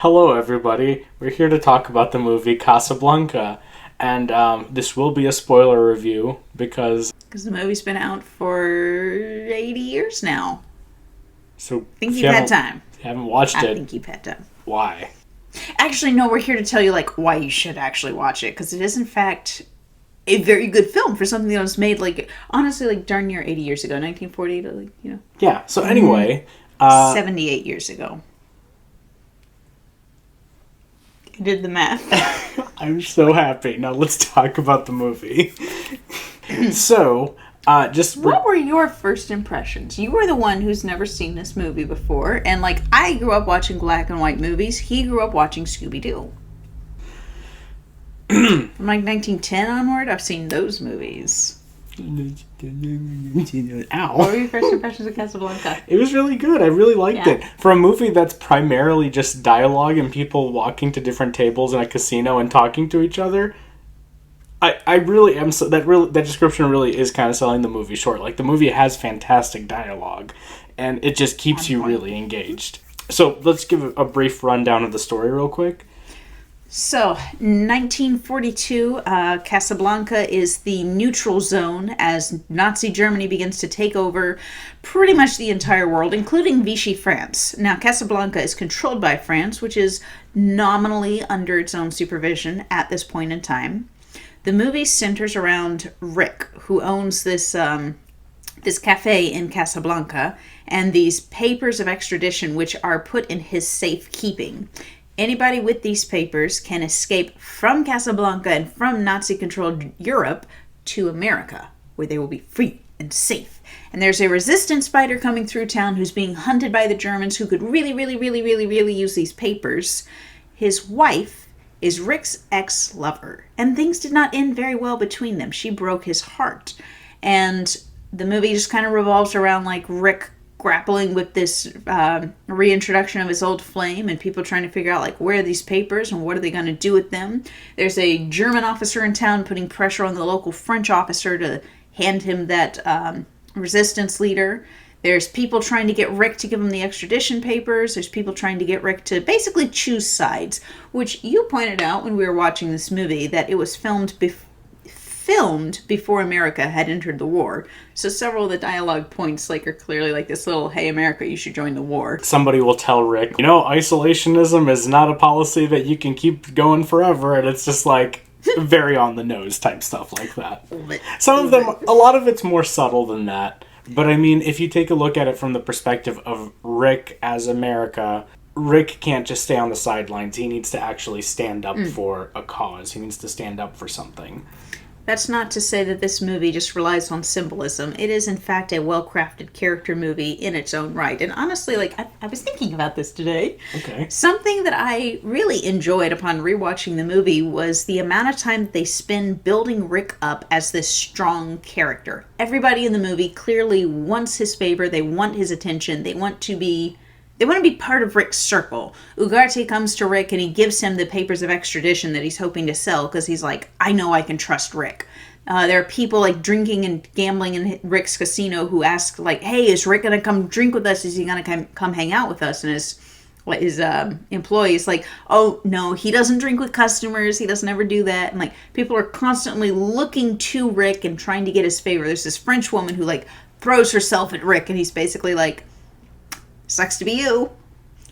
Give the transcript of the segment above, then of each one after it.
Hello, everybody. We're here to talk about the movie Casablanca, and this will be a spoiler review because the movie's been out for 80 years now. so I think if you've you had time. haven't watched I it, think you've had time. why? Actually, no, we're here to tell you, why you should actually watch it, because it is, in fact, a very good film for something that was made, honestly, darn near 80 years ago. 1940 to, Yeah. So anyway, 78 years ago. I did the math. I'm so happy. Now let's talk about the movie. So, What were your first impressions? You were the one who's never seen this movie before, and, I grew up watching black and white movies. He grew up watching Scooby-Doo. From 1910 onward, I've seen those movies. Ow. What were your first impressions of Casablanca? It was really good. I really liked it. For a movie that's primarily just dialogue and people walking to different tables in a casino and talking to each other, I really am that description really is kind of selling the movie short. Like, the movie has fantastic dialogue and it just keeps you really engaged. So, let's give a brief rundown of the story real quick. So, 1942, Casablanca is the neutral zone as Nazi Germany begins to take over pretty much the entire world, including Vichy France. Now, Casablanca is controlled by France, which is nominally under its own supervision at this point in time. The movie centers around Rick, who owns this cafe in Casablanca, and these papers of extradition, which are put in his safekeeping. Anybody with these papers can escape from Casablanca and from Nazi-controlled Europe to America, where they will be free and safe. And there's a resistance fighter coming through town who's being hunted by the Germans who could really, really, really, really, really use these papers. His wife is Rick's ex-lover, and things did not end very well between them. She broke his heart. And the movie just kind of revolves around, Rick grappling with this reintroduction of his old flame and people trying to figure out where are these papers and what are they going to do with them. There's a German officer in town putting pressure on the local French officer to hand him that resistance leader. There's people trying to get Rick to give him the extradition papers. There's people trying to get Rick to basically choose sides, which you pointed out when we were watching this movie that it was filmed before America had entered the war. So several of the dialogue points are clearly this little, hey, America, you should join the war. Somebody will tell Rick, isolationism is not a policy that you can keep going forever, and it's just very on the nose type stuff like that. Some of them, a lot of it's more subtle than that. But I mean, if you take a look at it from the perspective of Rick as America, Rick can't just stay on the sidelines. He needs to actually stand up for a cause. He needs to stand up for something. That's not to say that this movie just relies on symbolism. It is, in fact, a well-crafted character movie in its own right. And honestly, I was thinking about this today. Okay. Something that I really enjoyed upon rewatching the movie was the amount of time that they spend building Rick up as this strong character. Everybody in the movie clearly wants his favor. They want his attention. They want to be part of Rick's circle. Ugarte comes to Rick and he gives him the papers of extradition that he's hoping to sell because he's I know I can trust Rick. There are people drinking and gambling in Rick's casino who ask hey, is Rick going to come drink with us? Is he going to come hang out with us? And his employee is oh no, he doesn't drink with customers. He doesn't ever do that. And people are constantly looking to Rick and trying to get his favor. There's this French woman who throws herself at Rick and he's basically sucks to be you.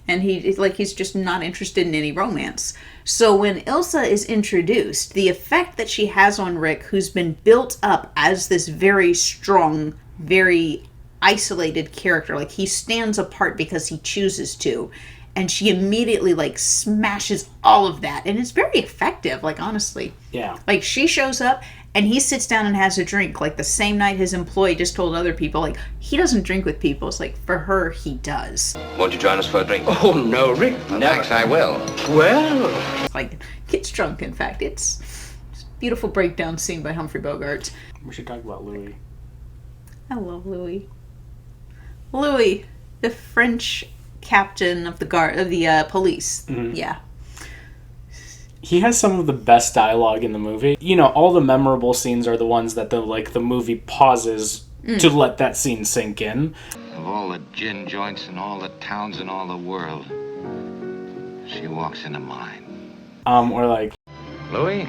And he's just not interested in any romance. So when Ilsa is introduced, the effect that she has on Rick, who's been built up as this very strong, very isolated character, he stands apart because he chooses to. And she immediately smashes all of that. And it's very effective, honestly. Yeah. She shows up and he sits down and has a drink. The same night his employee just told other people, he doesn't drink with people. It's for her, he does. Won't you join us for a drink? Oh, no, Rick. No, thanks, I will. Well. Gets drunk, in fact. It's a beautiful breakdown scene by Humphrey Bogart. We should talk about Louis. I love Louis. Louis, the French captain of the police. Mm-hmm. Yeah. He has some of the best dialogue in the movie. All the memorable scenes are the ones that the movie pauses to let that scene sink in. Of all the gin joints in all the towns in all the world, She walks into mine. Or like, Louis,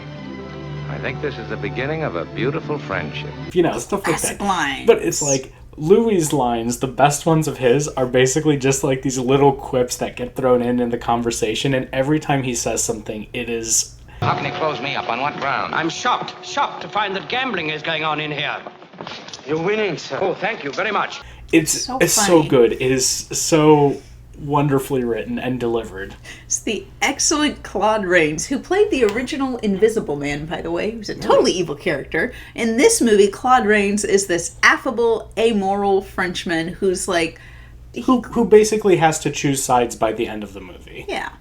I think this is the beginning of a beautiful friendship. you know, stuff like that. Lines. But it's like, Louis' lines, the best ones of his, are basically just like these little quips that get thrown in the conversation, and every time he says something, it is... How can he close me up? On what ground? I'm shocked to find that gambling is going on in here. You're winning, sir. Oh, thank you very much. It's so so good. It is so wonderfully written and delivered. It's the excellent Claude Rains, who played the original Invisible Man, by the way, who's a totally evil character. In this movie, Claude Rains is this affable, amoral Frenchman who's like... Who basically has to choose sides by the end of the movie. Yeah.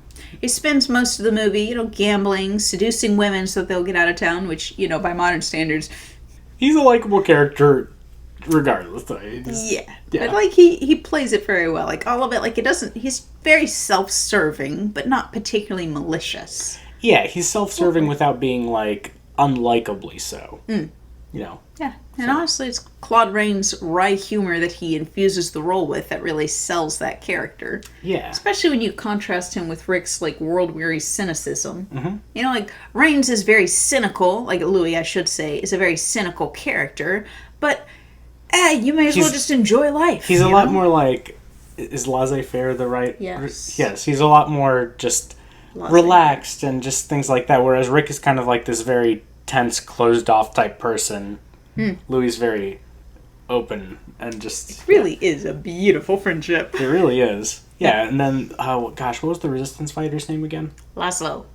He spends most of the movie, you know, gambling, seducing women so that they'll get out of town, which, you know, by modern standards... He's a likable character regardless. Yeah. But, like, he plays it very well. Like, all of it, like, it doesn't... He's very self-serving, but not particularly malicious. Yeah, he's self-serving without being, like, unlikably so. You know? Yeah. And honestly, it's Claude Rains' wry humor that he infuses the role with that really sells that character. Yeah. Especially when you contrast him with Rick's, like, world-weary cynicism. You know, like, Rains is very cynical, like Louis, I should say, is a very cynical character, but... you may as well just enjoy life. He's a lot more like... Is laissez-faire the right... Yes. Yes, he's a lot more just relaxed and just things like that, whereas Rick is kind of like this very tense, closed-off type person. Louis is very open and just... It really is a beautiful friendship. It really is. Yeah, and then, oh gosh, what was the Resistance fighter's name again? Laszlo.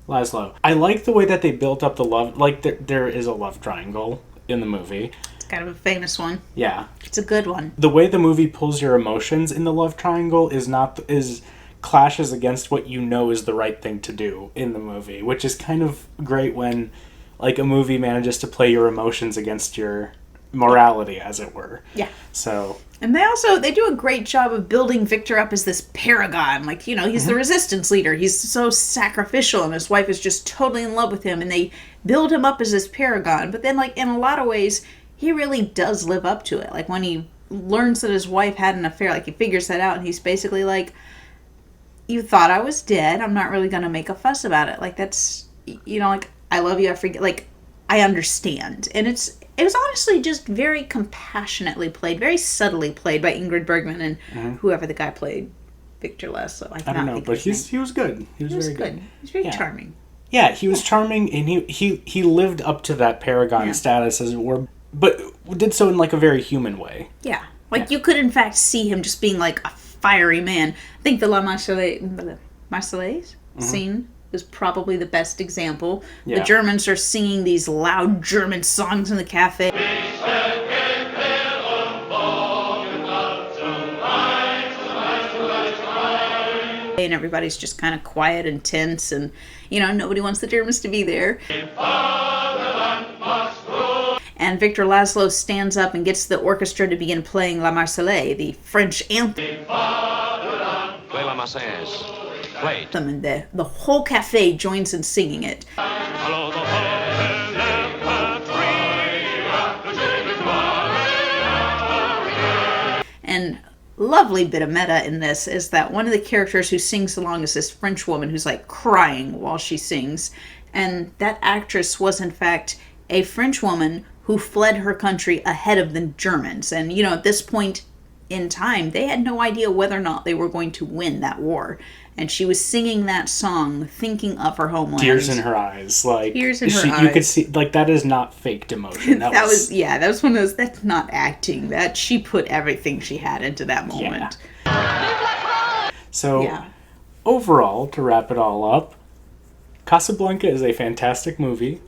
I like the way that they built up the love... Like, there is a love triangle in the movie. Kind of a famous one. Yeah. It's a good one. The way the movie pulls your emotions in the love triangle clashes against what you know is the right thing to do in the movie, which is kind of great when, like, a movie manages to play your emotions against your morality, as it were. Yeah. So... And they do a great job of building Victor up as this paragon. Like, you know, he's the resistance leader. He's so sacrificial, and his wife is just totally in love with him, and they build him up as this paragon. But then, like, in a lot of ways... he really does live up to it. Like, when he learns that his wife had an affair, like, he figures that out, and he's basically like, you thought I was dead, I'm not really gonna make a fuss about it. Like, that's, you know, like, I love you, I forget, like, I understand. And it was honestly just very compassionately played, very subtly played by Ingrid Bergman and whoever the guy played Victor Laszlo. I don't know, but he was good. He was very good. He was very charming. Yeah, he was charming, and he lived up to that paragon status, as it were, but did so in, like, a very human way. Yeah. Like, you could, in fact, see him just being, like, a fiery man. I think the Marseillaise scene is probably the best example. Yeah. The Germans are singing these loud German songs in the cafe. And everybody's just kind of quiet and tense, and, you know, nobody wants the Germans to be there. And Victor Laszlo stands up and gets the orchestra to begin playing La Marseillaise, the French anthem. Play La Marseillaise. Play. And the whole cafe joins in singing it. And lovely bit of meta in this is that one of the characters who sings along is this French woman who's, like, crying while she sings. And that actress was, in fact, a French woman who fled her country ahead of the Germans. And, you know, at this point in time, they had no idea whether or not they were going to win that war. And she was singing that song, thinking of her homeland. Tears in her eyes. Like, tears in her eyes. You could see, like, that is not faked emotion. That was one of those, that's not acting. That she put everything she had into that moment. Yeah. So, overall, to wrap it all up, Casablanca is a fantastic movie.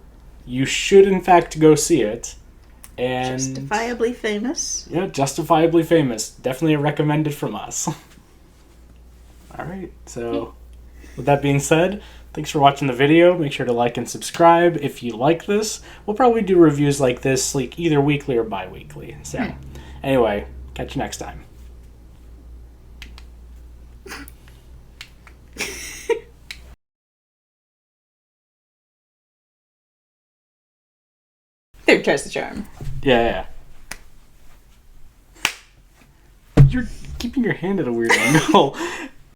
You should, in fact, go see it. And justifiably famous. Yeah, justifiably famous. Definitely recommended from us. All right, so with that being said, thanks for watching the video. Make sure to like and subscribe if you like this. We'll probably do reviews like this, like, either weekly or bi-weekly. So, anyway, catch you next time. There tries the charm. Yeah. You're keeping your hand at a weird angle.